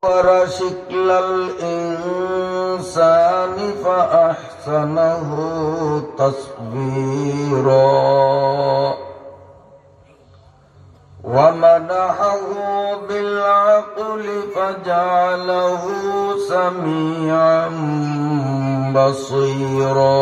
ورشكل الإنسان فأحسنه تصويرا ومنحه بالعقل فجعله سميعا بصيرا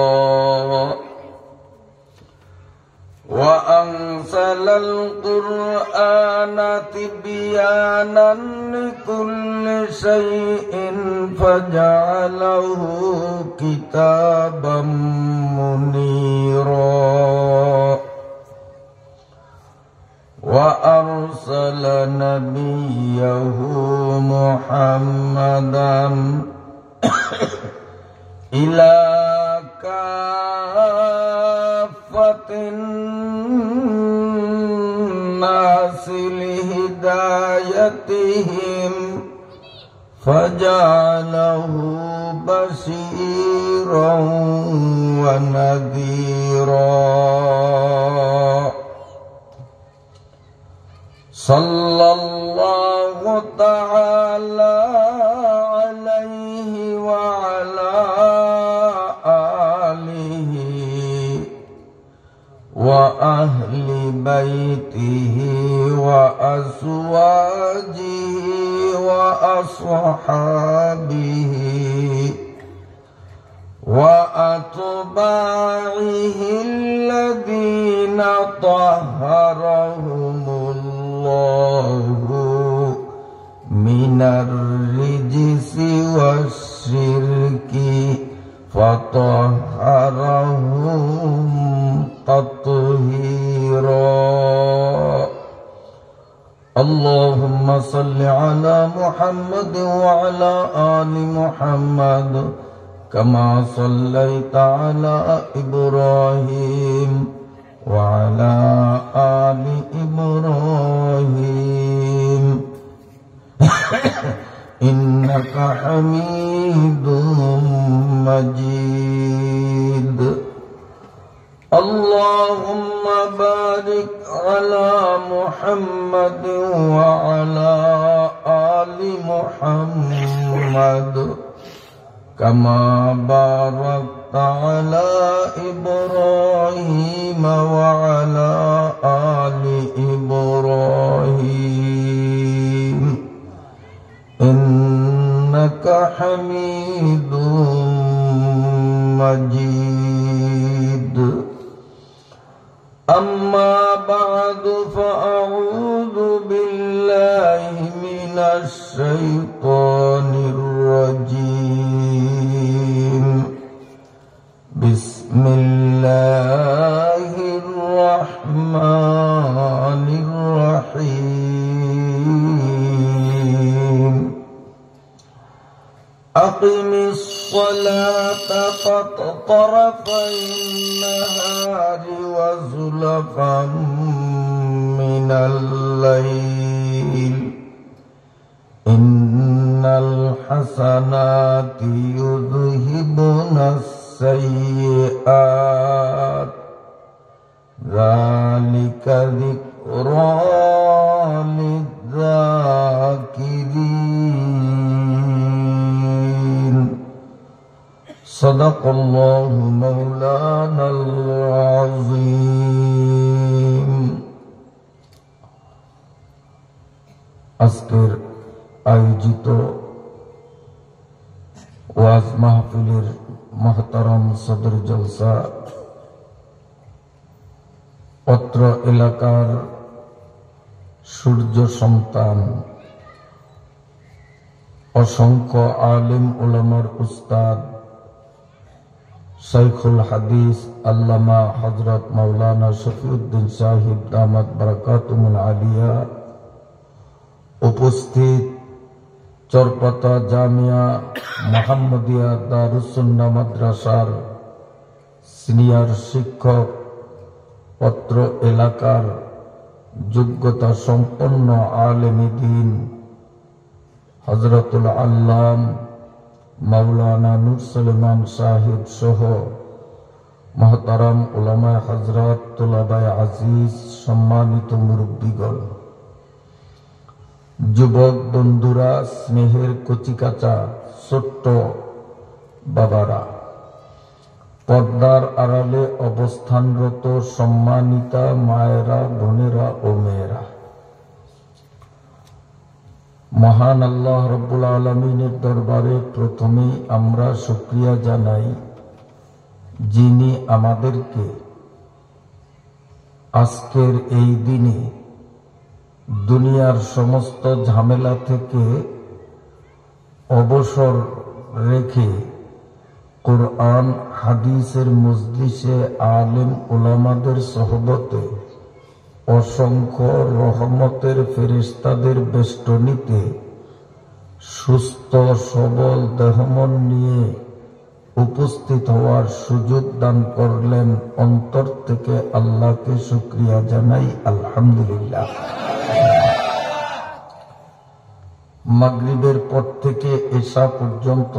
وأنزل القرآن تبيانا لكل شيء فجعله كتابا منيرا وأرسل نبيه محمدا إلى كافة الناس لهدايتهم فجعله بشيرا ونذيرا صلى الله تعالى عليه وعلى آله وأهل بيته وأزواجه وأصحابه وأتباعه الذين طهرهم الله من الرجس والشرك فطهرهم تطهيرا اللهم صل على محمد وعلى آل محمد كما صليت على إبراهيم وعلى آل إبراهيم إنك حميد مجيد اللهم بارك على محمد وعلى آل محمد كما باركت على إبراهيم وعلى آل إبراهيم إنك حميد مجيد أما بعد فأعوذ بالله من الشيطان الرجيم بسم الله الرحمن الرحيم أقم الصلاة طرفي النهار وزلفا من الليل إن الحسنات يذهبن السيئات ذلك ذكرى للذاكرين صدق الله مولانا العظيم আজকের আয়োজিত ওয়াজ মাহফিলের মহতারাম সদর জলসা অত্র এলাকার সূর্য সন্তান অসংখ্য আলেম উলামার উস্তাদ শাইখুল হাদিস আল্লামা হযরত মাওলানা শফিউদ্দিন সাহিব দামাত বারাকাতুহুল আলিয়া উপস্থিত চরপাতা জামিয়া মুহাম্মদিয়া দারুস সুন্নাহ মাদ্রাসার সিনিয়র শিক্ষক অত্র এলাকার যোগ্যতা সম্পন্ন আলেমে দ্বীন হযরতুল আল্লাম মাওলানা নূর সুলেমান সাহিব সহ মহতারাম উলামায়ে হযরত, তুলাবায়ে আজিজ, সম্মানিত মুরব্বিগণ, যুবক বন্ধুরা, স্নেহের কচিকাঁচা ছোট্ট বাবারা, পর্দার আড়ালে অবস্থানরত সম্মানিতা মায়েরা, বোনেরা ও মেয়েরা, মহান আল্লাহ রব্বুল আলামিনের দরবারে প্রথমেই আমরা শুকরিয়া জানাই, যিনি আমাদেরকে আজকের এই দিনে দুনিয়ার সমস্ত ঝামেলা থেকে অবসর রেখে কোরআন হাদিসের মজলিসে আলেম উলামাদের সহবতে অসংখ্য রহমতের ফেরেশতাদের বেষ্টনীতে সুস্থ সবল দেহমন নিয়ে উপস্থিত হওয়ার সুযোগ দান করলেন। অন্তর থেকে আল্লাহকে শুকরিয়া জানাই, আলহামদুলিল্লাহ। মাগরিবের পর থেকে এশা পর্যন্ত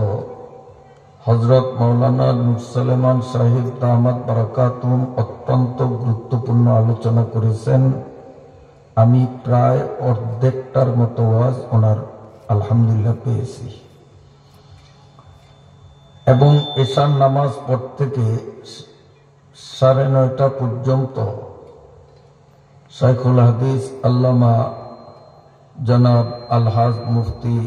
হযরত মাওলানা নূর সুলাইমান সাহেব দামাত বারাকাতুহুম অত্যন্ত গুরুত্বপূর্ণ আলোচনা করেছেন। আমি প্রায় অর্ধেকটার মতো ওয়াজ ওনার আলহামদুলিল্লাহ পেয়েছি, এবং এশার নামাজ পর থেকে 9:30 পর্যন্ত শাইখুল হাদিস আল্লামা জনাব আলহাজ মুফতি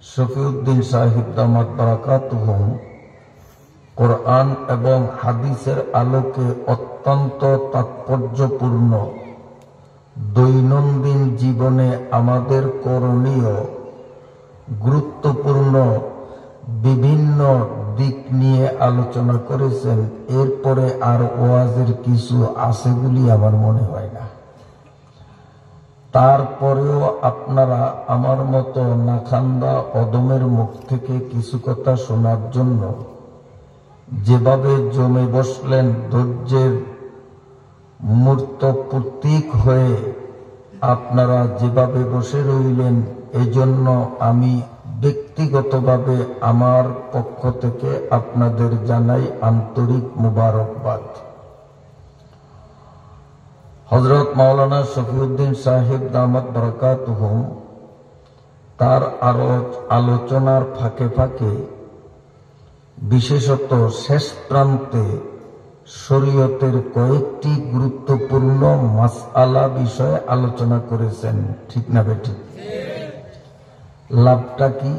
শফিউদ্দিন সাহেব দামাত বারাকাতুহুম কোরআন এবং হাদিসের আলোকে অত্যন্ত তাৎপর্যপূর্ণ দৈনন্দিন জীবনে আমাদের করণীয় গুরুত্বপূর্ণ বিভিন্ন দিক নিয়ে আলোচনা করেছেন। এরপরে আর ওয়াজের কিছু আছে বলে আমার মনে হয় না। তারপরেও আপনারা আমার মতো নাখান্দা অদমের মুখ থেকে কিছু কথা শোনার জন্য যেভাবে জমে বসলেন, ধৈর্যের মূর্ত প্রতীক হয়ে আপনারা যেভাবে বসে রইলেন, এজন্য আমি ব্যক্তিগতভাবে আমার পক্ষ থেকে আপনাদের জানাই আন্তরিক মুবারকবাদ। হযরত মাওলানা শফিউদ্দিন সাহেব দামাত বারাকাতুহুম তার আলোচনার ফাঁকে ফাঁকে বিশেষত শেষ প্রান্তে শরীয়তের কয়েকটি গুরুত্বপূর্ণ মাসআলা বিষয়ে আলোচনা করেছেন। ঠিক না বেঠিক? লাভটা কি?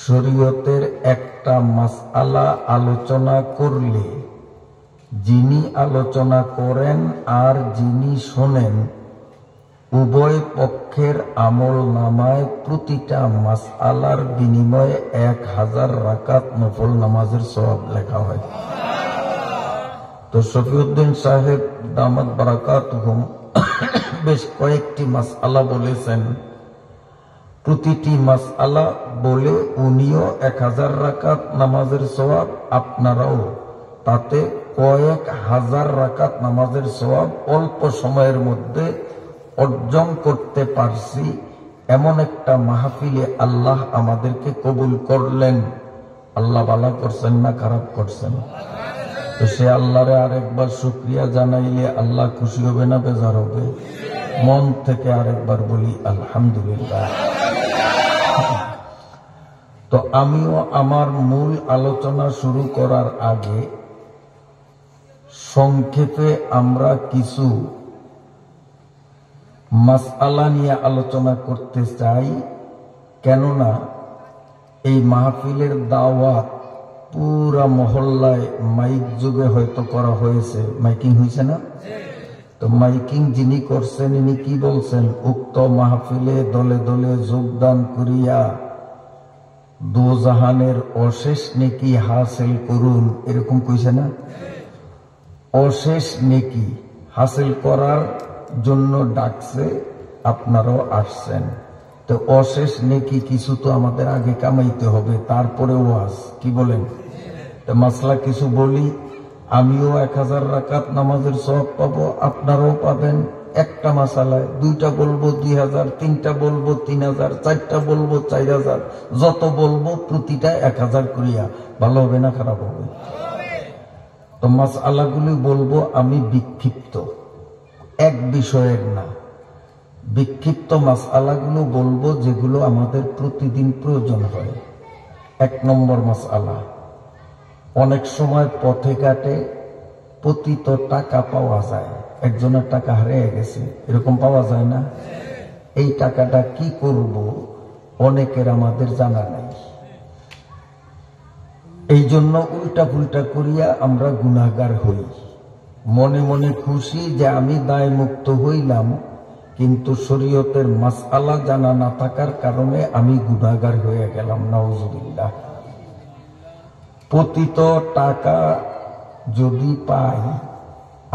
শরীয়তের একটা মাসআলা আলোচনা করলে যিনি আলোচনা করেন আর যিনি শোনেন, উভয় পক্ষের আমল নামায় প্রতিটা মাসআলার বিনিময়ে 1000 রাকাত নফল নামাজের সওয়াব লেখা হয়। তো শফিউদ্দিন সাহেব দামাত বারাকাতুহুম বেশ কয়েকটি মাসআলা বলেছেন। প্রতিটি মাসআলা বলে উনিও 1000 রাকাত নামাজের সওয়াব, আপনারাও তাতে কয়েক হাজার রাকাত নামাজের সওয়াব অল্প সময়ের মধ্যে অর্জন করতে পারছি। এমন একটা মাহফিলে আল্লাহ আমাদেরকে কবুল করলেন। আল্লাহ ভালো করছেন না খারাপ করছেন? তো সে আল্লাহরে আরেকবার শুকরিয়া জানাইলে আল্লাহ খুশি হবে না বেজার হবে? মন থেকে আরেকবার বলি আলহামদুলিল্লাহ। তো আমিও আমার মূল আলোচনা শুরু করার আগে সংক্ষেপে আমরা কিছু মাসআলা নিয়ে আলোচনা করতে চাই। কেননা এই মাহফিলের দাওয়াত পুরা মহল্লায় মাইক যুগে হয়তো করা হয়েছে, মাইকিং হয়েছে না? তো মাইকিং যিনি করছেন ইনি কি বলছেন? উক্ত মাহফিলে দলে দলে যোগদান করিয়া দোজাহানের অশেষ নেকি হাসিল করুন, এরকম কইছে না? অশেষ নেকি হাসিল করার জন্য ডাকছে, আপনারাও আসছেন। তো অশেষ নেকি কিছু তো আমাদের আগে কামাইতে হবে, তারপরে ওয়াজ। কি বলেন? তো মাসলা কিছু বলি, আমিও 1000 রাকাত নামাজের সওয়াব পাবো, আপনারাও পাবেন। একটা মাসালায় 2টা বলবো 2000, 3টা বলবো 3000, 4টা বলবো 4000, যত বলবো প্রতিটা 1000 করিয়া। ভালো হবে না খারাপ হবে? তো মাসআলাগুলি বলবো আমি বিক্ষিপ্ত, এক বিষয়ের না, বিক্ষিপ্ত মাসআলাগুলো বলবো যেগুলো আমাদের প্রতিদিন প্রয়োজন হয়। 1 নম্বর মাসআলা, অনেক সময় পথে ঘাটে পতিত টাকা পাওয়া যায়, একজনের টাকা হারিয়ে গেছে, এরকম পাওয়া যায় না? এই টাকাটা কি করব অনেকের আমাদের জানা নাই। এই জন্য উল্টা পুল্টা করিয়া আমরা গুনাহগার হই। মনে মনে খুশি যে আমি দায় মুক্ত হইলাম, কিন্তু শরীয়তের মাসআলা জানা না থাকার কারণে আমি গুনাহগার হয়ে গেলাম। নাউজুবিল্লাহ। পতিত টাকা যদি পাই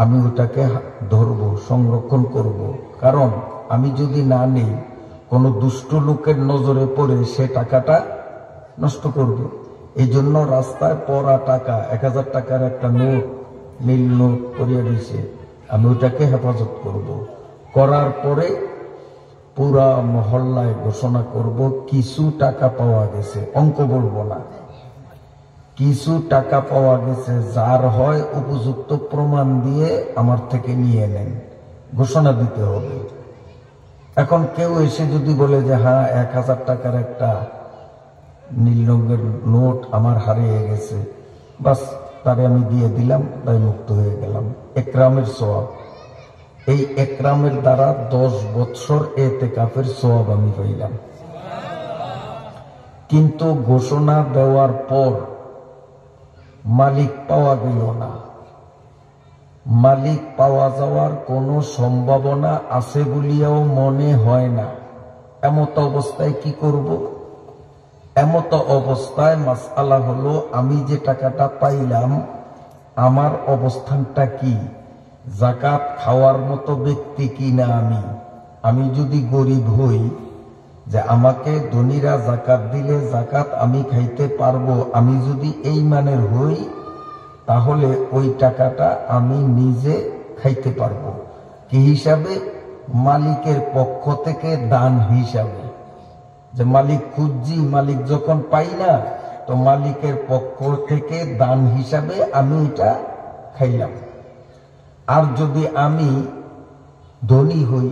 আমি ওটাকে ধরব, সংরক্ষণ করব, কারণ আমি যদি না নেই কোনো দুষ্ট লোকের নজরে পড়ে সে টাকাটা নষ্ট করব। এই জন্য রাস্তায় পড়া টাকা, 1000 টাকার একটা নোট, নীল নোট করিয়া দিছে, আমি ওটাকে হেফাজত করব। করার পরে পুরা মহল্লায় ঘোষণা করব কিছু টাকা পাওয়া গেছে, অঙ্ক বলবো না, কিছু টাকা পাওয়া গেছে, যার হয় উপযুক্ত প্রমাণ দিয়ে আমার থেকে নিয়ে নেন, ঘোষণা দিতে হবে। এখন কেউ এসে যদি বলে যে হ্যাঁ 1000 টাকার একটা নীল রঙের নোট আমার হারিয়ে গেছে, বাস তারে আমি দিয়ে দিলাম, তাই মুক্ত হয়ে গেলাম। একরামের সওয়াব, এই একরামের দ্বারা 10 বছর ইতিকাফের সওয়াব আমি পাইলাম। কিন্তু ঘোষণা দেওয়ার পর মালিক পাওয়া গেল না, মালিক পাওয়া যাওয়ার কোনো সম্ভাবনা আছে বলিয়াও মনে হয় না। এমত অবস্থায় কি করব? এমত অবস্থায় মাসআলা হলো আমি যে টাকাটা পাইলাম আমার অবস্থানটা কি, যাকাত খাওয়ার মতো ব্যক্তি কি না আমি যদি গরিব হই, যে আমাকে ধনীরা যাকাত দিলে যাকাত আমি খাইতে পারবো, আমি যদি এই মানের হই তাহলে ওই টাকাটা আমি নিজে খাইতে পারবো। কি হিসাবে? মালিকের পক্ষ থেকে দান হিসাবে, যে মালিক খুঁজছি, মালিক যখন পাই না তো মালিকের পক্ষ থেকে দান হিসাবে আমি এটা খাইলাম। আর যদি আমি ধনী হই,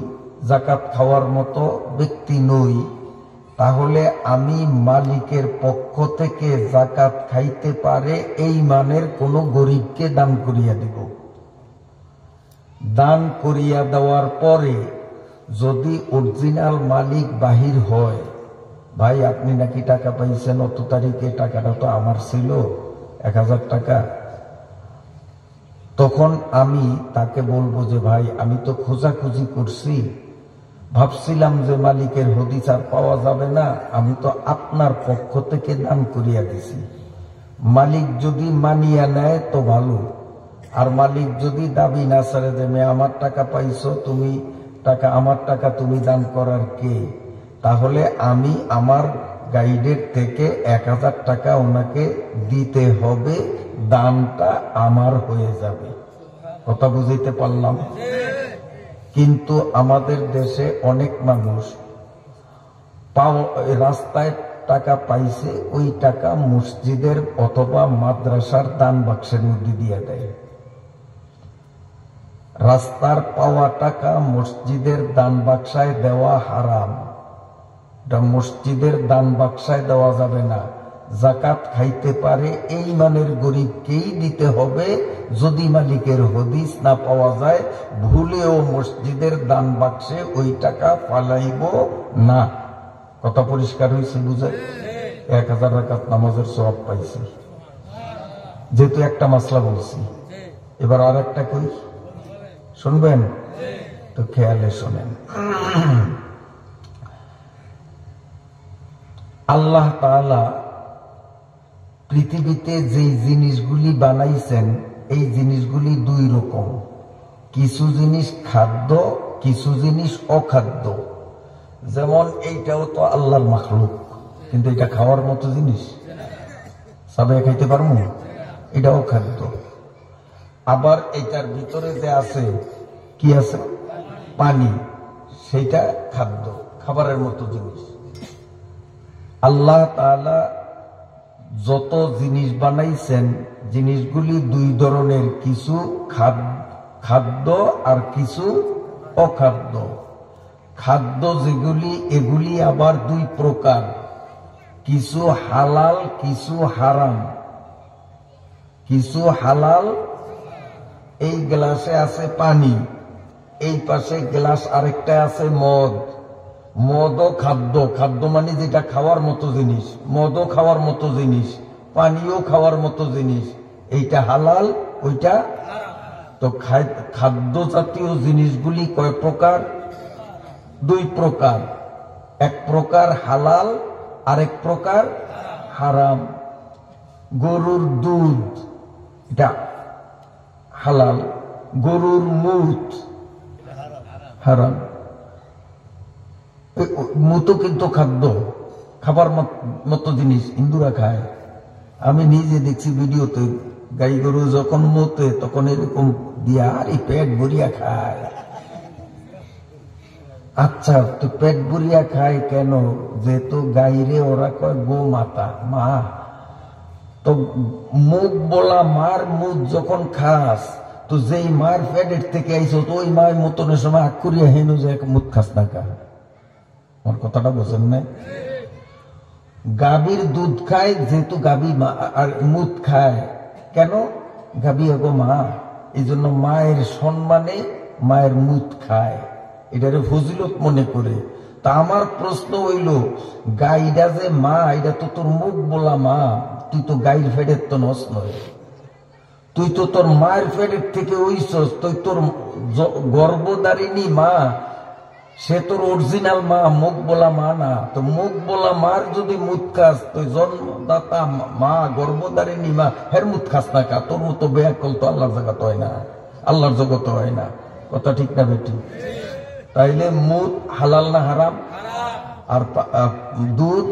যাকাত খাওয়ার মতো ব্যক্তি নই, তাহলে আমি মালিকের পক্ষ থেকে যাকাত খাইতে পারে এই মানের কোন গরিবকে দান করিয়া দিব। দান করিয়া দেওয়ার পরে যদি অরিজিনাল মালিক বাহির হয়, ভাই আপনি নাকি টাকা পাইছেন অত তারিখে, টাকাটা তো আমার ছিল 1000 টাকা, তখন আমি তাকে বলবো যে ভাই আমি তো খোঁজাখুঁজি করছি, ভাবছিলাম যে মালিকের হদিস আর পাওয়া যাবে না, আমি তো আপনার পক্ষ থেকে দান করিয়া দিছি। মালিক যদি মানিয়া নেয় তো ভালো, আর মালিক যদি দাবি না ছাড়ে যে আমার টাকা পাইছো, তুমি টাকা, আমার টাকা তুমি দান করার কে, তাহলে আমি আমার গাইডের থেকে 1000 টাকা ওনাকে দিতে হবে, দানটা আমার হয়ে যাবে। কথা বুঝাইতে পারলাম? কিন্তু আমাদের দেশে অনেক মানুষ রাস্তায় টাকা পাইছে, ওই টাকা মসজিদের অথবা মাদ্রাসার দান বাক্সের মধ্যে দিয়ে দেয়। রাস্তার পাওয়া টাকা মসজিদের দান বাক্সায় দেওয়া হারাম, এটা মসজিদের দান বাক্সায় দেওয়া যাবে না। যাকাত খাইতে পারে এই মানের গরিবকেই দিতে হবে। যদি মালিকের হদিস না পাওয়া যায়, ভুলেও মসজিদের দান বাক্সে ওই টাকা ফালাইব না। কথা পরিষ্কার হয়েছে? বুঝে 1000 রাকাত নামাজের সওয়াব পাইছি, যেহেতু একটা মাসলা বলছি। এবার আর একটা কই, শুনবেন তো? খেয়ালে শোনেন। আল্লাহ তাআলা পৃথিবীতে যে জিনিসগুলি বানাইছেন, এই জিনিসগুলি 2 রকম। কিছু জিনিস খাদ্য, কিছু জিনিস অখাদ্য। যেমন এইটাও তো আল্লাহর মাখলুক, কিন্তু এটা খাওয়ার মতো জিনিস, সবাই খাইতে পারবো, এটাও খাদ্য। আবার এটার ভিতরে যে আছে, কি আছে? পানি, সেটা খাদ্য, খাবারের মতো জিনিস। আল্লাহ তাআলা যত জিনিস বানাইছেন, জিনিসগুলি 2 ধরনের, কিছু খাদ্য আর কিছু অখাদ্য। খাদ্য যেগুলি এগুলি আবার দুই প্রকার, কিছু হালাল কিছু হারাম। কিছু হালাল, এই গ্লাসে আছে পানি, এই পাশে গ্লাস আরেকটা আছে মদ। মদও খাদ্য, খাদ্য মানে যেটা খাওয়ার মতো জিনিস, মদও খাওয়ার মতো জিনিস, পানিও খাওয়ার মতো জিনিস। এইটা হালাল, ওইটা তো খাদ্য জাতীয় জিনিসগুলি কয় প্রকার? দুই প্রকার, এক প্রকার হালাল আরেক প্রকার হারাম। গরুর দুধ এটা হালাল, গরুর মুত হারাম। মুতো কিন্তু খাদ্য, খাবার মতো জিনিস, হিন্দুরা খায়। আমি নিজে দেখছি ভিডিওতে, গাই গরু যখন মতে তখন এরকম দিয়া আর পেট ভরিয়া খায়। আচ্ছা, তো পেট ভরিয়া খায় কেন? যেহেতু গাইরে ওরা কয় গো মাতা, মা। তো মুখ বলা মার মুখ যখন খাস, তো যেই মার পেটের থেকে আইস, তো ওই মায়ের মতনের সময় আগ করিয়া হেন যে মুখ খাস না কা। আমার কথাটা বোঝেন নাই? গাভীর দুধ খায়, যেহেতু গাভী মুখ খায়, কেন? গাভী হগো মা, এই জন্য মায়ের সম্মানে মায়ের মুখ খায়, এটারে ফজিলত মনে করে। তা আমার প্রশ্ন হইল, গাইটা যে মা, এটা তো তোর মুখ বলা মা, তুই তো গাইর ফেডের তো নস নয়, তুই তো তোর মায়ের ফেডের থেকে ওইছস, তুই তোর গর্ভধারিণী মা, সে তোর অরিজিনাল মা, মুখ বলা মা না। তো মুখ বলা মার যদি মুখ খাস, তুই জন্মদাতা মা, গর্ভধারিণী মা, হের মুখ খাস না কা? তোর মতো বেয়াকল তো আল্লাহর জগত হয় না, আল্লাহর জগত হয় না। কথা ঠিক না বেটি? তাইলে মুখ হালাল না হারাম? আর দুধ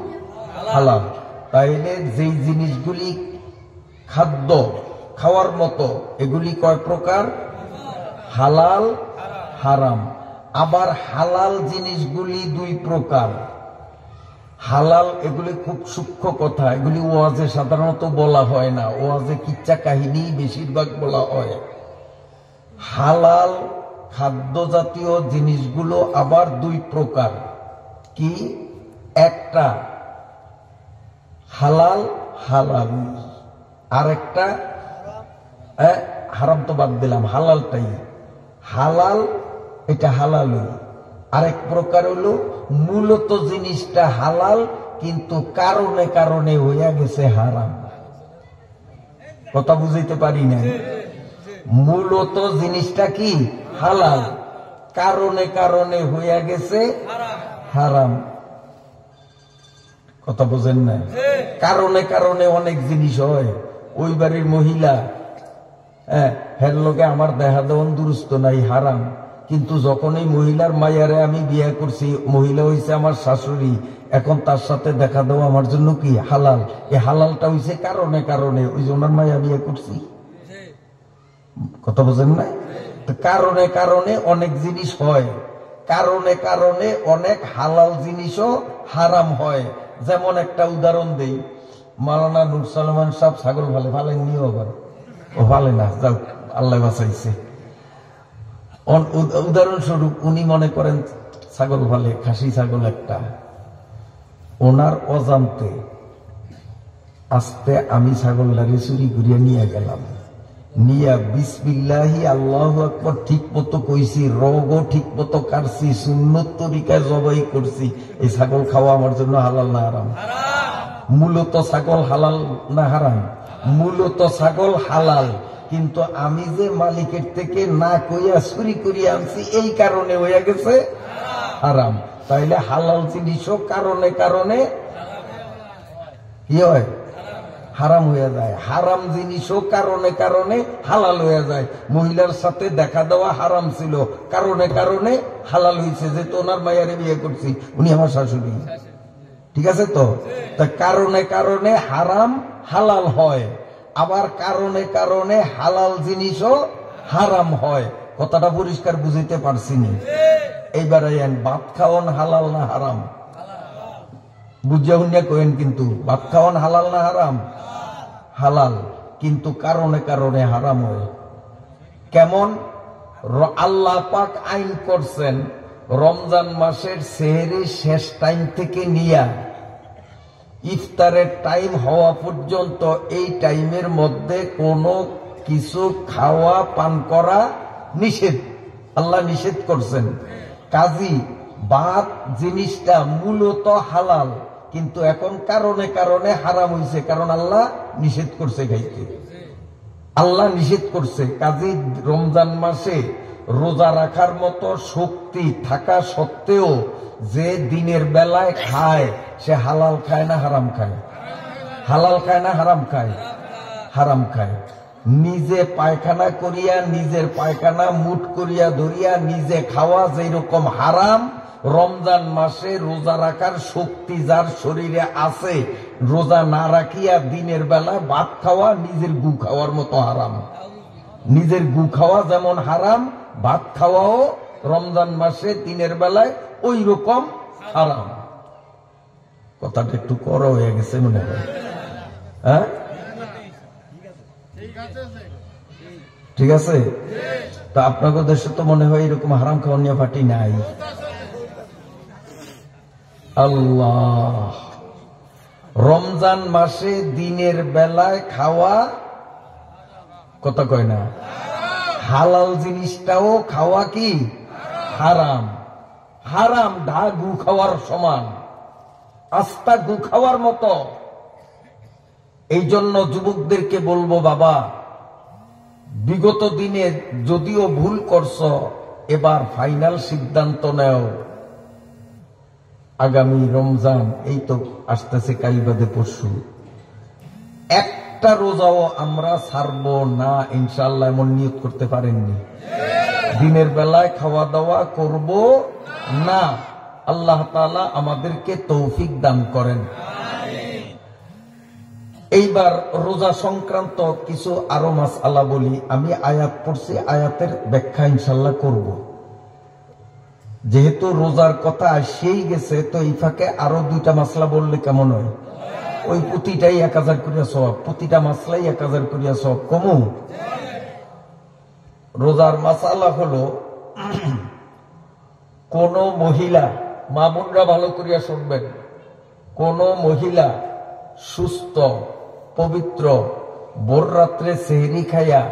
হালাল। তাইলে যেই জিনিসগুলি খাদ্য খাওয়ার মতো, এগুলি কয় প্রকার? হালাল হারাম। আবার হালাল জিনিসগুলি দুই প্রকার। হালাল এগুলি খুব সূক্ষ্ম কথা, এগুলি ওয়াজে সাধারণত বলা হয় না, ওয়াজে কিচ্ছা কাহিনী বেশিরভাগ বলা হয়। হালাল খাদ্য জাতীয় জিনিসগুলো আবার দুই প্রকার। কি? একটা হালাল হালাল, আর একটা হারাম। তো বাদ দিলাম, হালালটাই হালাল, এটা হালাল। আরেক প্রকার হলো মূলত জিনিসটা হালাল, কিন্তু কারণে কারণে হইয়া গেছে হারাম। কথা বুঝাইতে পারি না? মূলত জিনিসটা কি হালাল, কারণে কারণে হইয়া গেছে হারাম। কথা বুঝেন না? কারণে কারণে অনেক জিনিস হয়। ওই বাড়ির মহিলা, হের লোকে আমার দেখা দেওয়ান দুরুস্ত নাই, হারাম। কিন্তু যখন এই মহিলার মায়ারে আমি বিয়ে করছি, মহিলা হইছে আমার শাশুড়ি, এখন তার সাথে দেখা দেওয়া আমার জন্য কি হালাল। এই হালালটা হইছে কারণে কারণে, ওই যে ওনার মায়া বিয়ে করছি। কথা বোঝেন না? কারণে কারণে অনেক জিনিস হয়, কারণে কারণে অনেক হালাল জিনিসও হারাম হয়। যেমন একটা উদাহরণ দেই, মাওলানা নূর সালমান সাহেব ছাগল ফালেন নিও, আবার ও ফালে না, যাও আল্লাহ বাঁচাইছে। উদাহরণস্বরূপ উনি মনে করেন ছাগল ফালে, খাসি ছাগল একটা, ওনার অজান্তে আস্তে আমি ছাগলটাকে চুরি করিয়া নিয়ে গেলাম, নিয়া বিসমিল্লাহি আল্লাহু আকবার ঠিক মতো কইছি, রগও ঠিক মতো কাটছি, সুন্নত তরিকায় জবাই করছি। এই ছাগল খাওয়া আমার জন্য হালাল না হারাম? মূলত ছাগল হালাল না হারাম? মূলত ছাগল হালাল, কিন্তু আমি যে মালিকের থেকে না কইয়া চুরি করিয়া আনছি, এই কারণে হইয়া গেছে হারাম। তাইলে হালাল জিনিসও কারণে কারণে কি হয়? হারাম হয়ে যায়। হারাম জিনিসও কারণে কারণে হালাল হয়ে যায়। মহিলার সাথে দেখা দেওয়া হারাম ছিল, কারণে কারণে হালাল হয়েছে। যেহেতু ওনার মায়ারে বিয়ে করছি, উনি আমার শাশুড়ি, ঠিক আছে? তো কারণে কারণে হারাম হালাল হয়, আবার কারণে কারণে হালাল জিনিসও হারাম হয়। কথাটা পরিষ্কার বুঝাইতে পারছি না? এইবার ভাত খাওয়ান হালাল না হারাম? বুঝিয়া হুনিয়া কইেন, কিন্তু ভাত খাওয়ান হালাল না হারাম? হালাল, কিন্তু কারণে কারণে হারাম হয়। কেমন? আল্লাহ পাক আইন করছেন, রমজান মাসের সেহরির শেষ টাইম থেকে নিয়ে ইফতারের টাইম হওয়া পর্যন্ত এই টাইমের মধ্যে কোনো কিছু খাওয়া পান করা নিষেধ, আল্লাহ নিষেধ করছেন। কাজী ভাত জিনিসটা মূলত হালাল, কিন্তু এখন কারণে কারণে হারাম হয়েছে, কারণ আল্লাহ নিষেধ করছে খাইতে, আল্লাহ নিষেধ করছে। কাজী রমজান মাসে রোজা রাখার মতো শক্তি থাকা সত্ত্বেও যে দিনের বেলায় খায় সে হালাল খায় না হারাম খায়? হালাল খায় না হারাম খায়? হারাম খায়। নিজে পায়খানা করিয়া নিজের পায়খানা মুট করিয়া ধরিয়া নিজে খাওয়া যেরকম হারাম, রমজান মাসে রোজা রাখার শক্তি যার শরীরে আছে রোজা না রাখিয়া দিনের বেলায় ভাত খাওয়া নিজের গু খাওয়ার মতো হারাম। নিজের গু খাওয়া যেমন হারাম, ভাত খাওয়াও রমজান মাসে দিনের বেলায় ওই রকম হারাম। কথাটা একটু কড়া হয়ে গেছে মনে হয়, হ্যাঁ? ঠিক আছে? তা আপনাদের দেশে তো মনে হয় এরকম হারাম খাওয়া নিয়ে পার্টি নাই। আল্লাহ, রমজান মাসে দিনের বেলায় খাওয়া, কথা কয় না, হালাল জিনিসটাও খাওয়া কি হারাম? হারাম ঢা গু খাওয়ার সমান, আস্তা গু খাওয়ার মতো। এই জন্য যুবকদেরকে বলবো, বাবা বিগত দিনে যদিও ভুল করছ, এবার ফাইনাল সিদ্ধান্ত নেও। আগামী রমজান এই তো আসতেছে, কাল বাদে পরশু, একটা রোজাও আমরা ছাড়বো না ইনশাআল্লাহ, এমন নিয়ত করতে পারেননি? দিনের বেলায় খাওয়া দাওয়া করব না। আল্লাহ তাআলা আমাদেরকে তৌফিক দান করেন। এইবার রোজা সংক্রান্ত কিছু আরো মাসআলা বলি। আমি আয়াত পড়ছি, আয়াতের ব্যাখ্যা ইনশাআল্লাহ করব। যেহেতু রোজার কথা আসেই গেছে, তো এই ফাঁকে আরো দুইটা মাসলা বললে কেমন হয়? ওই প্রতিটাই 1000 করিয়া সওয়াব, প্রতিটা মাসলাই 1000 করিয়া সওয়াব কমু। রোজার মাসআলা হলো, কোন মহিলা, মা বোনরা ভালো করিয়া শুনবেন, কোন মহিলা সুস্থ পবিত্র ভোর রাত্রে সেহরি খাইয়া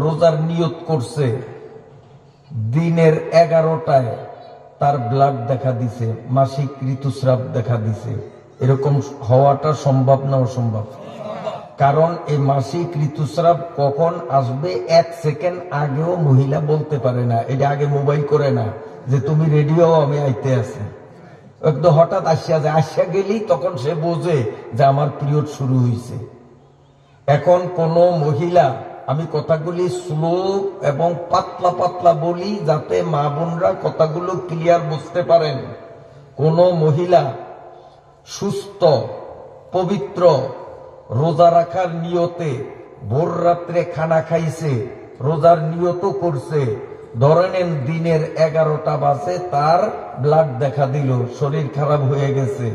রোজার নিয়ত করছে, দিনের 11টায় তার ব্লাড দেখা দিছে, মাসিক ঋতুস্রাব দেখা দিছে, এরকম হওয়াটা সম্ভব না অসম্ভব? কারণ এই মাসিক ঋতুস্রাব কখন আসবে 1 সেকেন্ড আগেও মহিলা বলতে পারে না। এটা আগে মোবাইল করে না যে তুমি রেডিও, আমি আইতে আছি, একদম হঠাৎ আসিয়া যায়, আসিয়া গেলি তখন সে বোঝে যে আমার পিরিয়ড শুরু হয়েছে। এখন কোন মহিলা, আমি কথাগুলি স্লো এবং পাতলা পাতলা বলি যাতে মা বোনরা কথাগুলো ক্লিয়ার বুঝতে পারেন। কোন মহিলা সুস্থ পবিত্র রোজা রাখার নিয়তে ভোর রাত্রে খানা খাইছে, রোজার নিয়ত করছে, ধরে নেন দিনের 11টা বাজে তার ব্লাড দেখা দিল, শরীর খারাপ হয়ে গেছে।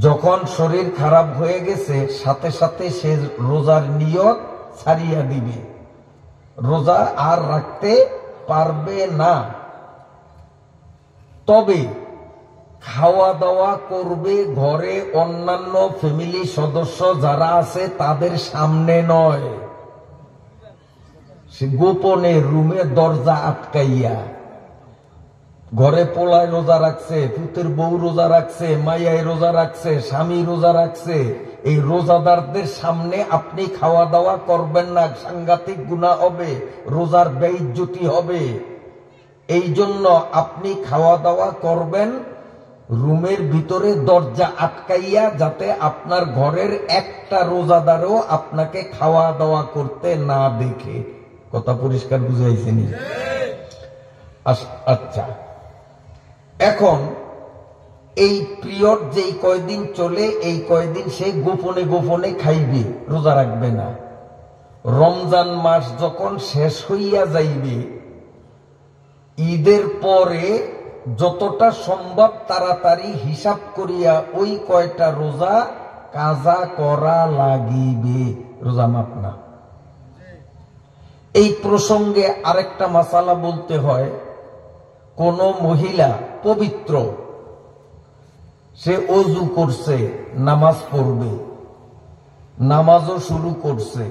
যখন শরীর খারাপ হয়ে গেছে সাথে সাথে সে রোজার নিয়ত ছাড়িয়া দিবে, রোজা আর রাখতে পারবে না। তবে খাওয়া দাওয়া করবে ঘরে অন্যান্য ফ্যামিলি সদস্য যারা আছে তাদের সামনে নয়, সে গোপনে রুমে দরজা আটকাইয়া। ঘরে পোলায় রোজা রাখছে, পুতের বউ রোজা রাখছে, মাইয়ায় রোজা রাখছে, স্বামী রোজা রাখছে, এই রোজাদারদের সামনে আপনি খাওয়া দাওয়া করবেন না, সাংঘাতিক গুনাহ হবে, রোজার বেইজ্জতি হবে। এই জন্য আপনি খাওয়া দাওয়া করবেন রুমের ভিতরে দরজা আটকাইয়া, যাতে আপনার ঘরের একটা রোজাদারও আপনাকে খাওয়া দাওয়া করতে না দেখে। কথা পরিষ্কার বুঝাইছেনি? আচ্ছা, এখন এই পিরিয়ড যেই কয়দিন চলে, এই কয়দিন সে গোপনে গোপনে খাইবে, রোজা রাখবে না। রমজান মাস যখন শেষ হইয়া যাইবে, ঈদের পরে যতটা সম্ভব তাড়াতাড়ি হিসাব করিয়া ওই কয়টা রোজা কাজা করা লাগিবে, রোজা মাপ না। এই প্রসঙ্গে আরেকটা মাসালা বলতে হয়, কোন মহিলা পবিত্র, সে অজু করছে, নামাজ পড়বে, নামাজও শুরু করছে,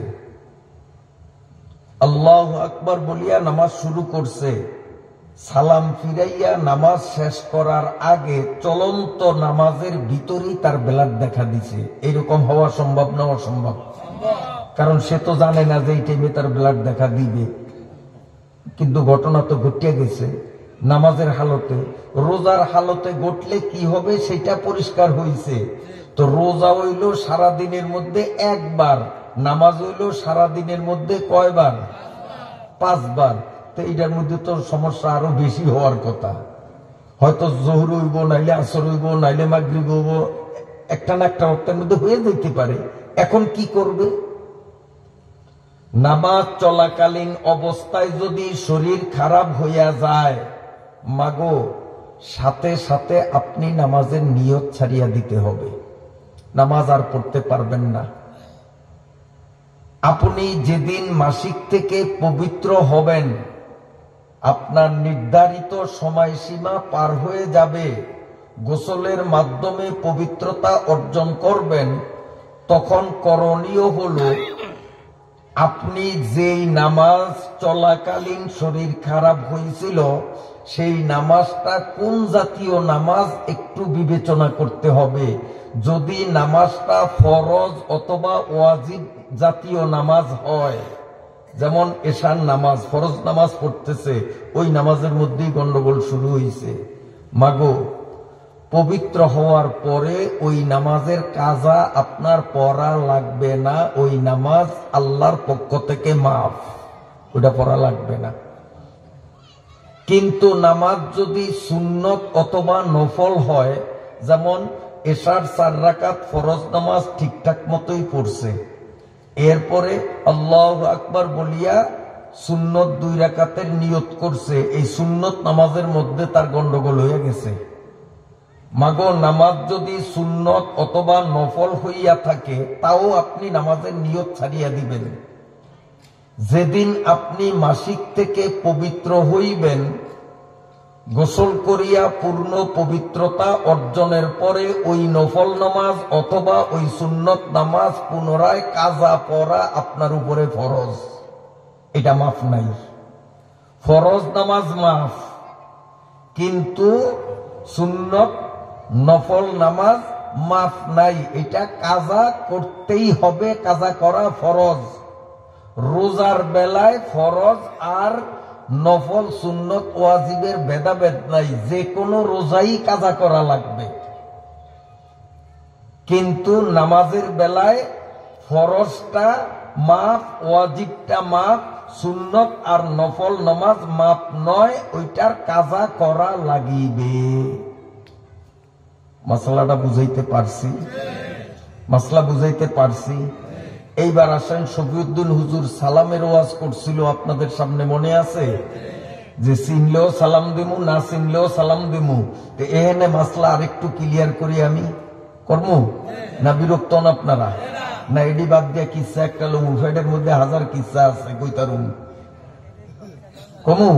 আল্লাহু আকবার বলিয়া নামাজ শুরু করছে, সালাম ফিরাইয়া নামাজ শেষ করার আগে চলন্ত নামাজের ভিতরেই তার ব্লাড দেখা দিছে, এরকম হওয়া সম্ভব না অসম্ভব? কারণ সে তো জানে না যে এই টাইমে তার ব্লাড দেখা দিবে, কিন্তু ঘটনা তো ঘটিয়া গেছে। নামাজের হালতে, রোজার হালতে ঘটলে কি হবে সেটা পরিষ্কার হইছে। তো রোজা হইল সারাদিনের মধ্যে একবার, নামাজ হইল সারাদিনের মধ্যে কয়বার? 5 বার। তো এইটার মধ্যে তো সমস্যা আরো বেশি হওয়ার কথা। হয়তো জোহর হইব, নাইলে আসর হইব, নাইলে মাগরিব হইব, একটা না একটা অর্থের মধ্যে হয়ে যেতে পারে। এখন কি করবে? নামাজ চলাকালীন অবস্থায় যদি শরীর খারাপ হইয়া যায়, মাগো, সাথে সাথে আপনি নামাজের নিয়ত ছাড়িয়া দিতে হবে, নামাজ আর পড়তে পারবেন না। আপনি যেদিন মাসিক থেকে পবিত্র হবেন, আপনার নির্ধারিত সময়সীমা পার হয়ে যাবে, গোসলের মাধ্যমে পবিত্রতা অর্জন করবেন, তখন করণীয় হলো আপনি যেই নামাজ চলাকালীন শরীর খারাপ হয়েছিল সেই নামাজটা কোন জাতীয় নামাজ একটু বিবেচনা করতে হবে। যদি নামাজটা ফরজ অথবা ওয়াজিব জাতীয় নামাজ হয়, যেমন এশার নামাজ, ফরজ নামাজ পড়তেছে, ওই নামাজের মধ্যেই গন্ডগোল শুরু হয়েছে, মাগো, পবিত্র হওয়ার পরে ওই নামাজের কাজা আপনার পড়া লাগবে না, ওই নামাজ আল্লাহর পক্ষ থেকে মাফ, ওটা পড়া লাগবে না। কিন্তু নামাজ যদি সুন্নত অথবা নফল হয়, যেমন এশার 4 রাকাত ফরজ নামাজ ঠিকঠাক মতোই পড়ছে, এরপরে আল্লাহু আকবার বলিয়া সুন্নত 2 রাকাতের নিয়ত করছে, এই সুন্নত নামাজের মধ্যে তার গন্ডগোল হয়ে গেছে। মাগো, নামাজ যদি সুন্নত অথবা নফল হইয়া থাকে, তাও আপনি নামাজের নিয়ত ছাড়িয়া দিবেন। যেদিন আপনি মাসিক থেকে পবিত্র হইবেন, গোসল করিয়া পূর্ণ পবিত্রতা অর্জনের পরে ওই নফল নামাজ অথবা ওই সুন্নত নামাজ পুনরায় কাজা পড়া আপনার উপরে ফরজ, এটা মাফ নাই। ফরজ নামাজ মাফ, কিন্তু সুন্নত নফল নামাজ মাফ নাই, এটা কাজা করতেই হবে, কাজা করা ফরজ। রোজার বেলায় ফরজ আর নফল সুন্নত ওয়াজিবের ভেদাভেদ নাই, যে কোনো রোজাই কাজা করা লাগবে। কিন্তু নামাজের বেলায় ফরজটা মাফ, ওয়াজিবটা মাফ, সুন্নত আর নফল নামাজ মাফ নয়, ওইটার কাজা করা লাগিবে। মাসলাটা বুঝাইতে পারছি? মাসলা বুঝাইতে পারছি? এইবার আসেন, শফিউদ্দিন হুজুর সালামের ওয়াজ করছিল আপনাদের সামনে, মনে আছে? যে চিনলেও সালাম দিমু, না চিনলেও সালাম দিমু। তো এখানে মাসলা আরেকটু ক্লিয়ার করি, আমি করমু না? বিরক্ত হন আপনারা? না এডি বাদ দিয়া কিসা একটা লমু, ফেডের মধ্যে 1000 কিসা আছে, কইতারুম কমু?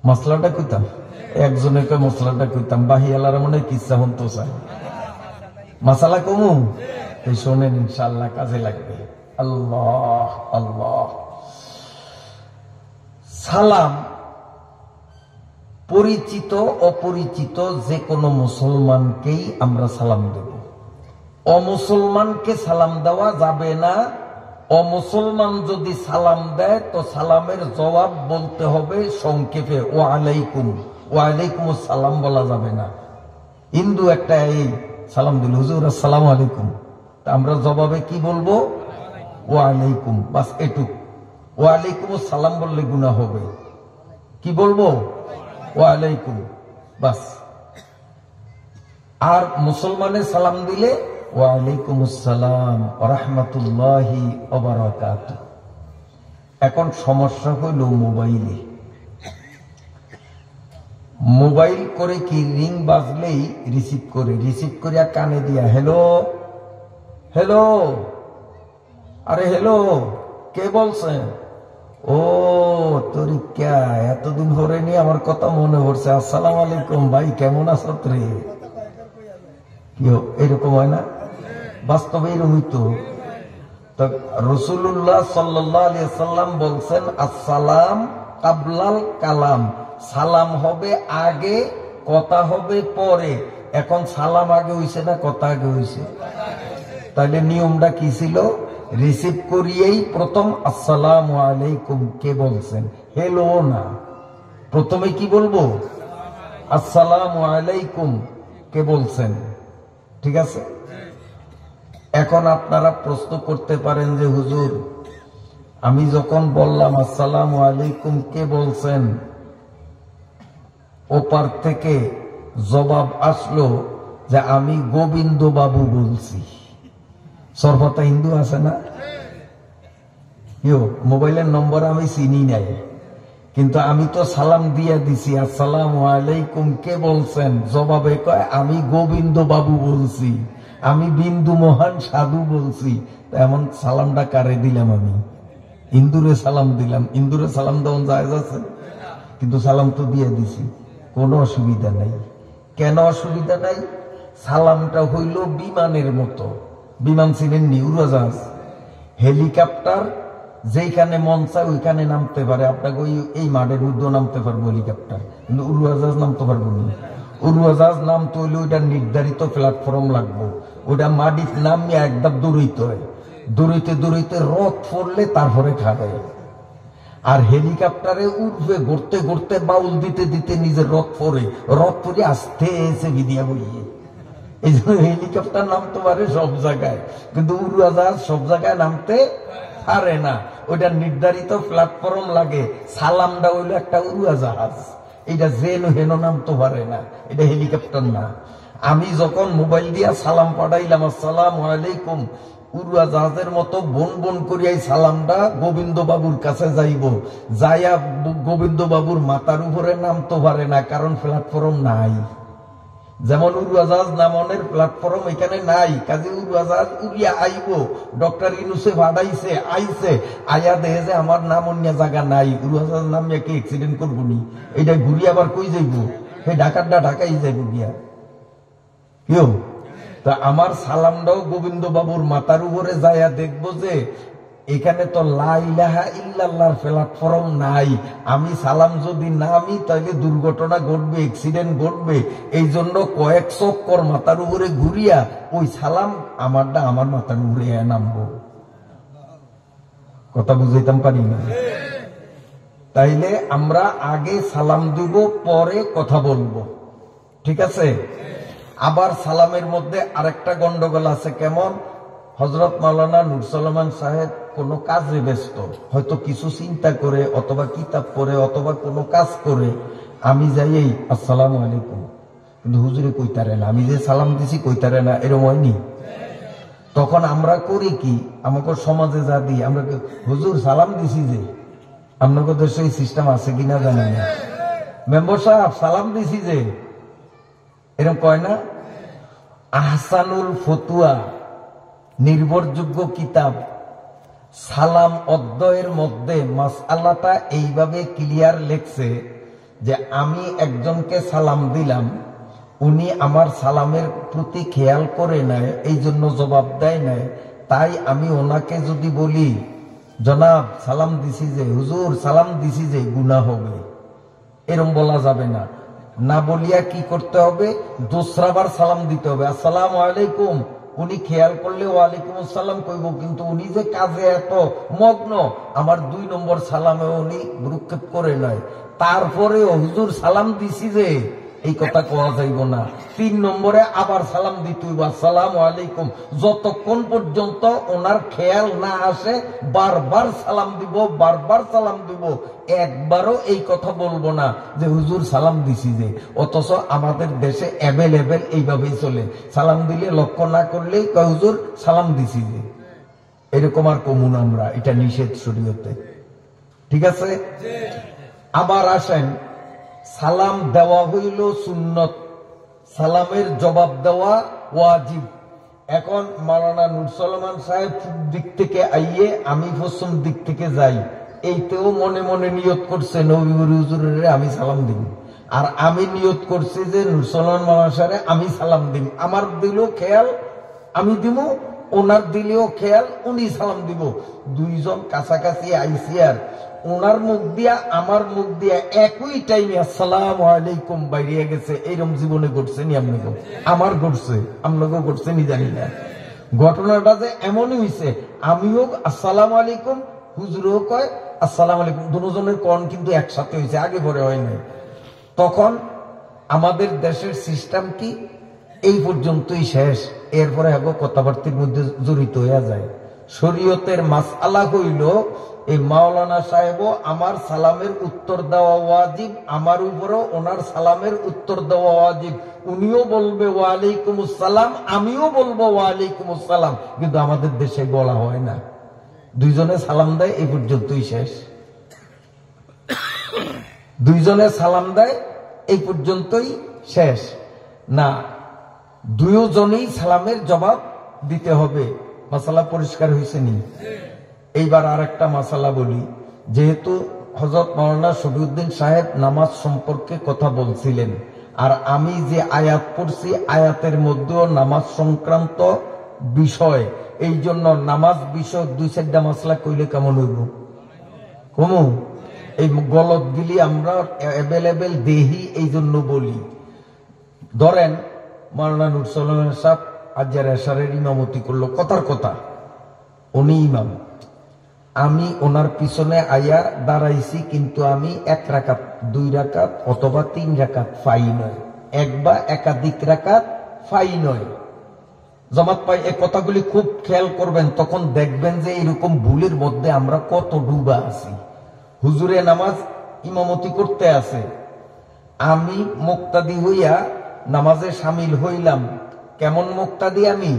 মাসলাটা কইতাম, একজনে কয় মশলাটা কইতাম, বাহিয়ালারা মনে কিসা হন তো চায়, মাসালা কমু? এই শোনেন, ইনশাআল্লাহ কাজে লাগবে। আল্লাহ আল্লাহ। সালাম পরিচিত অপরিচিত যে কোনো মুসলমানকেই আমরা সালাম দেব, অমুসলমানকে সালাম দেওয়া যাবে না। অমুসলমান যদি সালাম দেয় তো সালামের জবাব বলতে হবে সংক্ষেপে ওয়া আলাইকুম, ওয়া আলাইকুম সালাম বলা যাবে না। হিন্দু একটা এই সালাম দিল, হুজুর আসসালামু আলাইকুম, আমরা জবাবে কি বলবো? ওয়া আলাইকুম, বাস এটুক। ওয়া আলাইকুম সালাম বললে গুনাহ হবে, কি বলবো? ওয়া আলাইকুম, বাস। আর মুসলমানের সালাম দিলে ওয়া আলাইকুম আসসালাম ওয়া রাহমাতুল্লাহি ওয়া বারাকাতুহু। এখন সমস্যা হইল মোবাইলে। মোবাইল করে কি রিং বাজলেই রিসিভ করে, রিসিভ করিয়া কানে দিয়া হ্যালো হ্যালো, আরে হ্যালো, কে বলছেন? ও তরিকা, এতদিন পরে নিয়ে আমার কথা মনে পড়ছে। আসসালামু আলাইকুম ভাই, কেমন আছো রে? এরকম হয় না? বাস্তবে এরকমই তো। রাসূলুল্লাহ সাল্লাল্লাহু আলাইহি ওয়াসাল্লাম বলছেন, আসসালাম কাবলাল কালাম, সালাম হবে আগে, কথা হবে পরে। এখন সালাম আগে হইছে না কথা আগে হইছে? তাহলে নিয়মটা কি ছিল? রিসিভ করিয়েই প্রথম আসসালামু আলাইকুম কে বলছেন, হেলো না। প্রথমে কি বলবো? আসসালামু আলাইকুম কে বলছেন। ঠিক আছে? এখন আপনারা প্রশ্ন করতে পারেন যে হুজুর, আমি যখন বললাম আসসালামু আলাইকুম কে বলছেন, ওপার থেকে জবাব আসলো যে আমি গোবিন্দ বাবু বলছি। সর্বতা হিন্দু আছে না? মোবাইলের নম্বর আমি চিনি নাই, কিন্তু আমি তো সালাম দিয়ে দিছি, আসসালামু আলাইকুম কে বলছেন। জবাবে কয় আমি গোবিন্দ বাবু বলছি, আমি বিন্দু মহান সাধু বলছি। এমন সালামটা কারে দিলাম? আমি ইন্দুরে সালাম দিলাম। ইন্দুরে সালাম দেওয়া জায়েজ আছে, কিন্তু সালাম তো দিয়ে দিছি, কোনো অসুবিধা নাই। কেন অসুবিধা নাই? সালামটা হইল বিমানের মতো। বিমান ছিলেন নি? উড়োজাহাজ, হেলিকপ্টার যেখানে মন চায় ওইখানে নামতে পারে। আপনাকে এই মাঠের মধ্যেও নামতে পারবো হেলিকপ্টার, কিন্তু উড়োজাহাজ নামতে পারবো না। উড়োজাহাজ নামতে হইলে ওইটা নির্ধারিত প্ল্যাটফর্ম লাগবো, ওইটা মাটির নামিয়ে একদম দৌড়ইতে হয়। দৌড়ইতে দৌড়ইতে রথ পড়লে তারপরে খাবে। আর হেলিকপ্টারে উঠবে ঘুরতে ঘুরতে, বাউল দিতে দিতে নিজের রথ পরে আস্তে এসে বিদিয়া বলিয়ে। এই জন্য হেলিকপ্টার নামতে পারে সব জায়গায়, কিন্তু উড়োজাহাজ সব জায়গায় নামতে পারে না। ওইটা নির্ধারিত প্ল্যাটফর্ম লাগে। সালামটা হইল একটা উড়োজাহাজ, এটা যেন হেন নামতে পারে না, এটা হেলিকপ্টার না। আমি যখন মোবাইল দিয়া সালাম পাঠাইলাম আসসালামু আলাইকুম, উড়োজাহাজের মতো বন বন করিয়াই সালামটা গোবিন্দ বাবুর কাছে যাইব। যাইয়া গোবিন্দ বাবুর মাথার উপরে নামতে পারে না, কারণ প্ল্যাটফর্ম নাই। যেমন উড়োজাহাজ নামানোর প্ল্যাটফর্ম এখানে নাই, কাজে উড়োজাহাজ উড়িয়া আইব। ডক্টর ইউনূসে ভাড়াইছে, আইছে, আয়া দেহে যে আমার নাম অন্য জায়গা নাই, উড়োজাহাজ নামিয়া কি অ্যাক্সিডেন্ট করবো নি? এটা ঘুরিয়ে আবার কই যাইব? সেই ঢাকারটা ঢাকাই যাইব গিয়া। কেউ তা আমার সালামটাও গোবিন্দ বাবুর মাথার উপরে যাইয়া দেখবো যে এখানে তো লা ইলাহা ইল্লাল্লাহর প্ল্যাটফর্ম নাই। আমি সালাম যদি নামি তাহলে দুর্ঘটনা ঘটবে, অ্যাক্সিডেন্ট ঘটবে। এই জন্য কয়েক চক্কর মাথার উপরে ঘুরিয়া ওই সালাম আমারটা আমার মাথার উপরে নামবো। কথা বুঝাইতাম পারি না? তাইলে আমরা আগে সালাম দিব, পরে কথা বলবো। ঠিক আছে? আবার সালামের মধ্যে আরেকটা গন্ডগোল আছে। কেমন? হযরত মাওলানা নূর সুলেমান সাহেব কোনো কাজে ব্যস্ত, হয়তো কিছু চিন্তা করে অথবা কিতাব পড়ে অথবা কোনো কাজ করে, আমি যাই এই আসসালামু আলাইকুম, কিন্তু হুজুরে কইতারে না, আমি যে সালাম দিছি কইতারে না, এরকম হয়নি? তখন আমরা করি কি? আমাকে সমাজে যা দিই আমরা, হুজুর সালাম দিছি যে, আপনাদের দেশে এই সিস্টেম আছে কিনা জানি না। মেম্বার সাহেব সালাম দিছি যে, এরকম কয় না? আহসানুল ফতুয়া নির্ভরযোগ্য কিতাব সালাম অধ্যায়ের মধ্যে মাসআলাটা এইভাবে ক্লিয়ার লেখছে যে আমি একজনকে সালাম দিলাম, উনি আমার সালামের প্রতি খেয়াল করে নেয়, এই জন্য জবাব দেয় নাই। তাই আমি ওনাকে যদি বলি জনাব সালাম দিছি যে, হুজুর সালাম দিছি যে, গুনাহ হবে। এরম বলা যাবে না। না বলিয়া কি করতে হবে? দোসরাবার সালাম দিতে হবে। আসসালামু আলাইকুম, উনি খেয়াল করলে ওয়ালাইকুম আসসালাম কইব, কিন্তু উনি যে কাজে এত মগ্ন, আমার 2 নম্বর সালামে উনি ভ্রুক্ষেপ করে নয়। তারপরে হুজুর সালাম দিছি যে, এই কথা কোয়া যাইব না। 3 নম্বরে আবার সালাম দিতে হইব, আসসালামু আলাইকুম। যতক্ষণ পর্যন্ত ওনার খেয়াল না আসে বারবার সালাম দিব, বারবার সালাম দিব। একবারও এই কথা বলবো না যে হুজুর সালাম দিছি যে। অথচ আমাদের দেশে অ্যাভেলেবেল এইভাবেই চলে, সালাম দিলে লক্ষ্য না করলেই কয় হুজুর সালাম দিছি যে। এরকম আর কমুন আমরা, এটা নিষেধ শরীয়তে। ঠিক আছে? আবার আসেন, সালাম দেওয়া হইল সুন্নত, সালামের জবাব দেওয়া ওয়াজিব। এখন মাওলানা নূর সুলেমান সাহেব দিক থেকে আইয়ে, আমি পশ্চিম দিক থেকে যাই, এইতেও মনে মনে নিয়ত করছে নবী হুজুরের আমি সালাম দিব, আর আমি নিয়ত করছি যে নুরসলমান মাসারে আমি সালাম দিব। আমার দিলেও খেয়াল আমি দিব, ওনার দিলেও খেয়াল উনি সালাম দিব। দুইজন কাছাকাছি আইসি, আর ওনার মুখ দিয়া আমার মুখ দিয়া একই টাইমে আসসালামু আলাইকুম বাইরে গেছে। এইরকম জীবনে ঘটছে নি আপনাকে? আমার ঘটছে, আপনাকেও ঘটছে নি জানি না। ঘটনাটা যে এমনই হয়েছে, আমিও আসসালামু আলাইকুম, হুজুরও কয় আসসালামু আলাইকুম, দুজনের কন কিন্তু একসাথে হয়েছে, আগে পরে হয় নাই। তখন আমাদের দেশের সিস্টেম কি, এই পর্যন্তই শেষ, এরপরে আগে কথাবার্তার মধ্যে জড়িত হয়ে যায়। শরীয়তের মাসআলা হইল এই মাওলানা সাহেবও আমার সালামের উত্তর দেওয়া ওয়াজিব, আমার উপরও ওনার সালামের উত্তর দেওয়া ওয়াজিব। উনিও বলবে ওয়ালাইকুম আসসালাম, আমিও বলবো ওয়ালাইকুম আসসালাম, কিন্তু আমাদের দেশে বলা হয় না। দুইজনে সালাম দেয়, এই পর্যন্তই শেষ। দুইজনে সালাম দেয়, এই পর্যন্তই শেষ না, দুইজনেই সালামের জবাব দিতে হবে। মাসালা পরিষ্কার হয়েছে নি? এইবার আর একটা মাসালা বলি। যেহেতু হযরত মাওলানা শফিউদ্দিন সাহেব নামাজ সম্পর্কে কথা বলছিলেন, আর আমি যে আয়াত পড়ছি আয়াতের মধ্যেও নামাজ সংক্রান্ত বিষয়, এই জন্য নামাজ বিষয় 2-4টা মাসলা কইলে কেমন হইব? কমু এই গলত গিলি আমরা অ্যাভেলেবেল দেহি, এই জন্য বলি। ধরেন মাওলানা নুরসলমান সাহেব আজকের এশারের ইমামতি করলো, কথার কথা উনি ইমাম, আমি ওনার পিছনে আয়া দাঁড়াইছি, কিন্তু আমি 1 রাকাত 2 রাকাত অথবা 3 রাকাত ফাই নয়, এক বা একাধিক রাকাত ফাই নয় জামাত পাই। এই কথাগুলি খুব খেয়াল করবেন, তখন দেখবেন যে এরকম ভুলের মধ্যে আমরা কত ডুবা আছি। হুজুরে নামাজ ইমামতি করতে আছে, আমি মুক্তাদি হইয়া নামাজে সামিল হইলাম। কেমন মুক্তাদি আমি?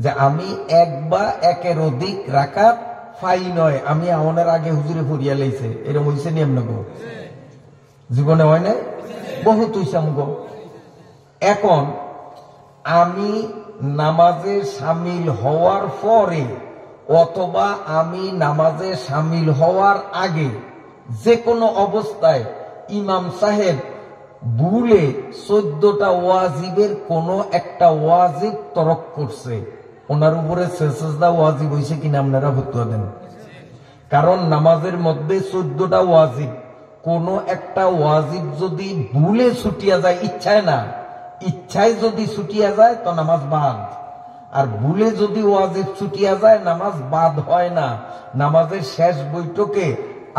যে আমি 1 বা 1-এর অধিক রাকাত ফাই নয়, আমি আওয়ানের আগে হুজুরে ফরিয়া লাইছে। এরকম হইছে নি আপনাকে? জীবনে হয় না? বহুত হইছে আমগো। এখন আমি নামাজে সামিল হওয়ার পরে অথবা আমি নামাজে সামিল হওয়ার আগে যে কোনো অবস্থায় ইমাম সাহেব ভুলে 14টা ওয়াজিবের কোন একটা ওয়াজিব তরক করছে, ওনার উপরে সেজদা ওয়াজিব হইছে কিনা আপনারা ফতোয়া দেন। কারণ নামাজের মধ্যে 14টা ওয়াজিব, কোন একটা ওয়াজিব যদি ভুলে ছুটিয়া যায়, ইচ্ছায় না, ইচ্ছায় যদি ছুটিয়া যায় তো নামাজ বাদ, আর ভুলে যদি ওয়াজিব ছুটিয়া যায় নামাজ বাদ হয় না। নামাজের শেষ বৈঠকে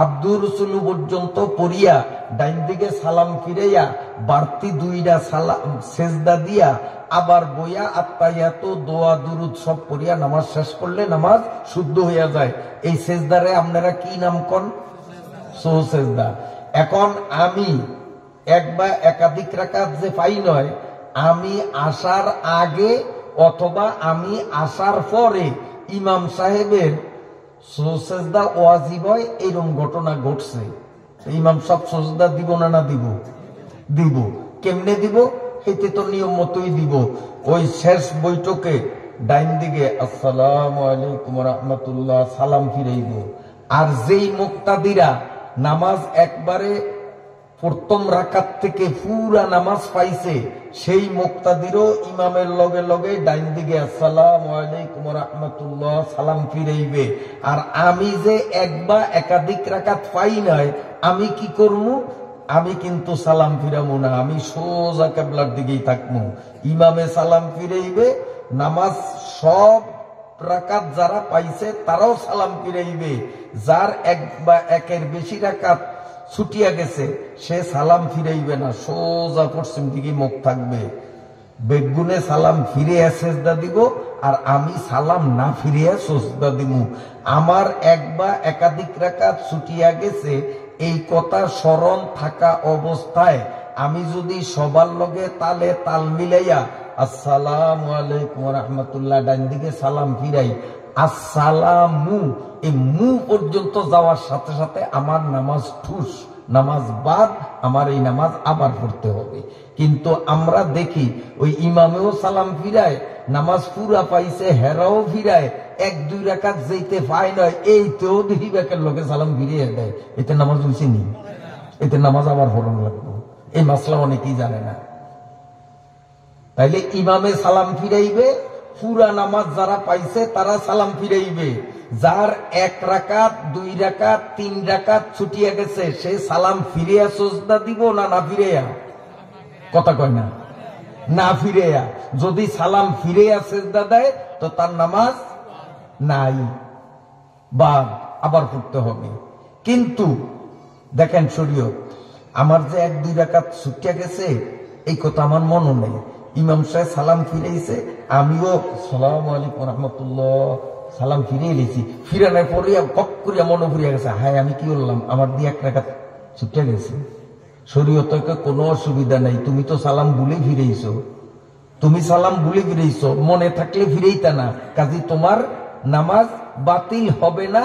আব্দুর রসুল পর্যন্ত পড়িয়া ডাইন দিকে সালাম ফিরাইয়া বাড়তি 2টা সালাম সেজদা দিয়া আবার বইয়া আত্তাহিয়াত দোয়া দুরুদ সব পড়িয়া নামাজ শেষ করলে নামাজ শুদ্ধ হইয়া যায়। এই সেজদারে আপনারা কি নাম কন? সহ সেজদা। এখন আমি 1 বা একাধিক রাকাত যে পাই নয়, আমি আসার আগে অথবা আমি আসার পরে ইমাম সাহেবের সেজদা ওয়াজিব হয়, এরকম ঘটনা ঘটছে। ইমাম সব সেজদা দিব না? না দিব? দিব। কেমনে দিব? হেতে তো নিয়ম মতোই দিব। ওই শেষ বৈঠকে ডাইন দিকে আসসালামু আলাইকুম রাহমাতুল্লাহ সালাম ফিরাইব। আর যেই মুক্তাদিরা নামাজ একবারে প্রথম রাকাত থেকে পুরা নামাজ পাইছে, সেই মুক্তাদিরও ইমামের লগে লগে ডাইন দিকে আসসালামু আলাইকুম রাহমাতুল্লাহ সালাম ফিরাইবে। আর আমি যে 1 বা একাধিক রাকাত পাই নাই, আমি কি করবো? আমি কিন্তু সালাম ফিরাবো না, আমি সোজা কিবলার দিকেই থাকবো। ইমামে সালাম ফিরাইবে, নামাজ সব রাকাত যারা পাইছে তারাও সালাম ফিরাইবে। যার 1 বা 1-এর বেশি রাকাত ছুটিয়া গেছে সে সালাম ফিরাইবে না, সোজা পশ্চিম দিকে মুখ থাকবে। বেগুনে সালাম ফিরে সেজদা দিব, আর আমি সালাম না ফিরে সেজদা দিব। আমার 1 বা একাধিক রাকাত ছুটিয়া গেছে, এই কথা স্মরণ থাকা অবস্থায় আমি যদি সবার লগে তালে তাল মিলাইয়া আসসালামু আলাইকুম রাহমাতুল্লাহ ডান দিকে সালাম ফিরাই, আসসালামু, এই মু পর্যন্ত যাওয়ার সাথে সাথে আমার নামাজ ঠুস, নামাজ বাদ, আমার এই নামাজ আবার পড়তে হবে। কিন্তু আমরা দেখি ওই ইমামেও সালাম ফিরায়, নামাজ পুরা পাইছে হেরাও ফিরায়, 1-2 রাকাত যেতে পায় নয় এইতেও দেখি ব্যাকের লোকে সালাম ফিরিয়ে দেয়। এতে নামাজ হইছে নি? এতে নামাজ আবার পড়ানো লাগবে। এই মাসলা অনেকেই জানে না। তাইলে ইমামে সালাম ফিরাইবে, পুরা নামাজ যারা পাইছে তারা সালাম ফিরাইবে। যার 1 রাকাত 2 রাকাত 3 রাকাত ছুটিয়া গেছে সে সালাম ফিরিয়া সজদা দিব না না ফিরেয়া? কথা কয় না, না ফিরেয়া। যদি সালাম ফিরেয়া সেজদা দেয় তো তার নামাজ নাই, বা আবার পড়তে হবে। কিন্তু দেখেন শরীয়ত, আমার যে 1-2 রাকাত ছুটিয়া গেছে এই কথা আমার মনে নেই, ইমাম সাহেব সালাম ফিরেছে, আমিও আসসালামু আলাইকুম রাহমাতুল্লাহ সালাম ফিরিয়ে এলেছি, ফিরানোর পরে কক করিয়া মনে পড়িয়া গেছে, হায় আমি কি বললাম, আমার দিয়ে 1 রাকাত ছুটে গেছে। শরীয়তে কোনো অসুবিধা নাই, তুমি তো সালাম ভুলে ফিরেইছো, তুমি সালাম ভুলে ফিরেইছো, মনে থাকলে ফিরেইতা না, কাজে তোমার নামাজ বাতিল হবে না,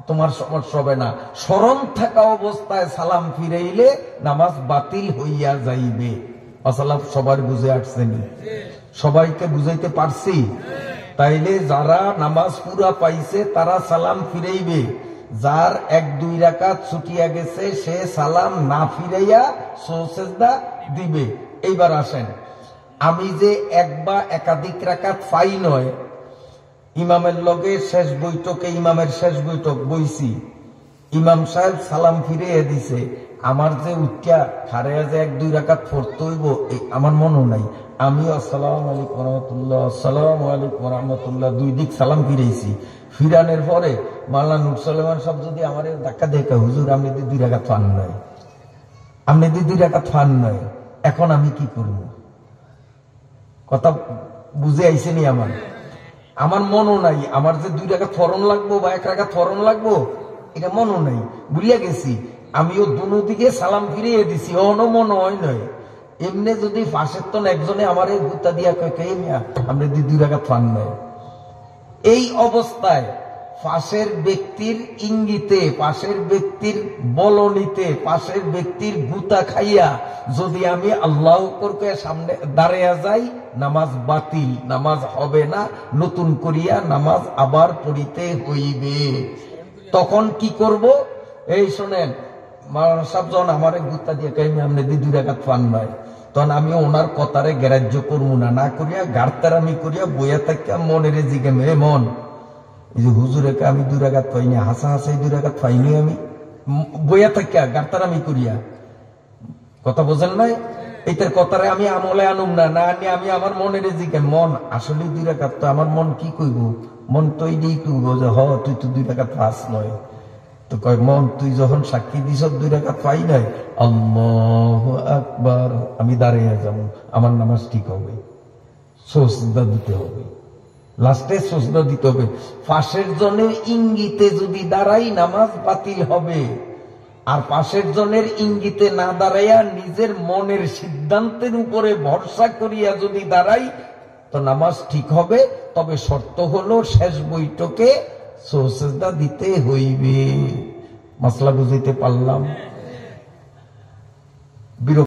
তোমার সমস্যা হবে না। স্মরণ থাকা অবস্থায় সালাম ফিরাইলে নামাজ বাতিল হইয়া যাইবে। আসসালাম সবার বুঝে আসছেনি? সবাইকে বুঝাইতে পারছি? তাইলে যারা নামাজ পুরা পাইছে তারা সালাম ফিরাইবে, যার 1-2 রাকাত ছুটিয়া গেছে সে সালাম না ফিরাইয়া সুজদা দিবে। এইবার আসেন, আমি যে 1 বা একাধিক রাকাত পাই নয়, ইমামের লগে শেষ বৈঠকে, ইমামের শেষ বৈঠক বইছি, ইমাম সাহেব সালাম ফিরিয়ে দিছে, আমার যে উঠিয়া খারেয়া যে 1-2 রাকাত পড়তে হইব আমার মনে নাই, আমি আসসালামু আলাইকুম রাহমাতুল্লাহ আসসালামু আলাইকুম রাহমাতুল্লাহ 2 দিক সালাম ফিরেছি। ফিরানোর পরে মাওলানা নূর সুলাইমান সাহেব যদি আমার ধাক্কা দেখে, হুজুর আপনি 2 রাকাত ফান নয়, আপনি 2 রাকাত ফান নয়, এখন আমি কি করব? কথা বুঝে আইসেনি? আমার মনও নাই, আমার যে 2 রাকাত ফরন লাগবো বা 1 রাকাত ফরন লাগবো এটা মনও নাই, ভুলিয়া গেছি। আমিও দুনো দিকে সালাম ফিরিয়ে দিছি, অনো মনে হয় নয়। এমনি যদি পাশের তো একজনে আমার গুতা দিয়া কয় মিয়া আমরা 2 রাকাত ফান নয়, এই অবস্থায় পাশের ব্যক্তির ইঙ্গিতে, পাশের ব্যক্তির বলনিতে, পাশের ব্যক্তির গুতা খাইয়া যদি আমি আল্লাহ করকে সামনে দাঁড়িয়ে যাই, নামাজ বাতিল, নামাজ হবে না, নতুন করিয়া নামাজ আবার পড়িতে হইবে। তখন কি করব? এই শোনেন, মাওলানা সাহেব যখন আমার গুতা দিয়ে কাহিনী আপনি 2 রাকাত ফান নয়, তখন আমি ওনার কথারে গ্রাহ্য করবো না, না করিয়া গাড়তারামি করিয়া বইয়া থাকিয়া মনের জিগে মেয়ে মন, এই যে হুজুরেকে আমি 2 রাকাত পাইনি, হাসা হাসাই 2 রাকাত পাইনি, আমি বইয়া থাকিয়া গাড়তারামি করিয়া, কথা বোঝেন নাই? এইটার কথারে আমি আমলে আনুম না, না আনি আমি আমার মনের জিগে মন আসলে 2 রাকাত, তো আমার মন কি কইব? মন তো এইটাই কইব যে হ তুই তো 2 রাকাত পাস নয়। তো কয় মন তুই যখন সাক্ষী দিস 2 রাকাত পাই নাই, আল্লাহু আকবার, আমি দাঁড়িয়ে যাব, আমার নামাজ ঠিক হবে, সুজদা দিতে হবে, লাস্টে সুজদা দিতে হবে। পাশের জনের ইঙ্গিতে যদি দাঁড়াই নামাজ বাতিল হবে, আর পাশের জনের ইঙ্গিতে না দাঁড়াইয়া নিজের মনের সিদ্ধান্তের উপরে ভরসা করিয়া যদি দাঁড়াই তো নামাজ ঠিক হবে। তবে শর্ত হলো শেষ বৈঠকে সুজদা দিতে হইবে। মাসলা বুঝাইতে পারলাম?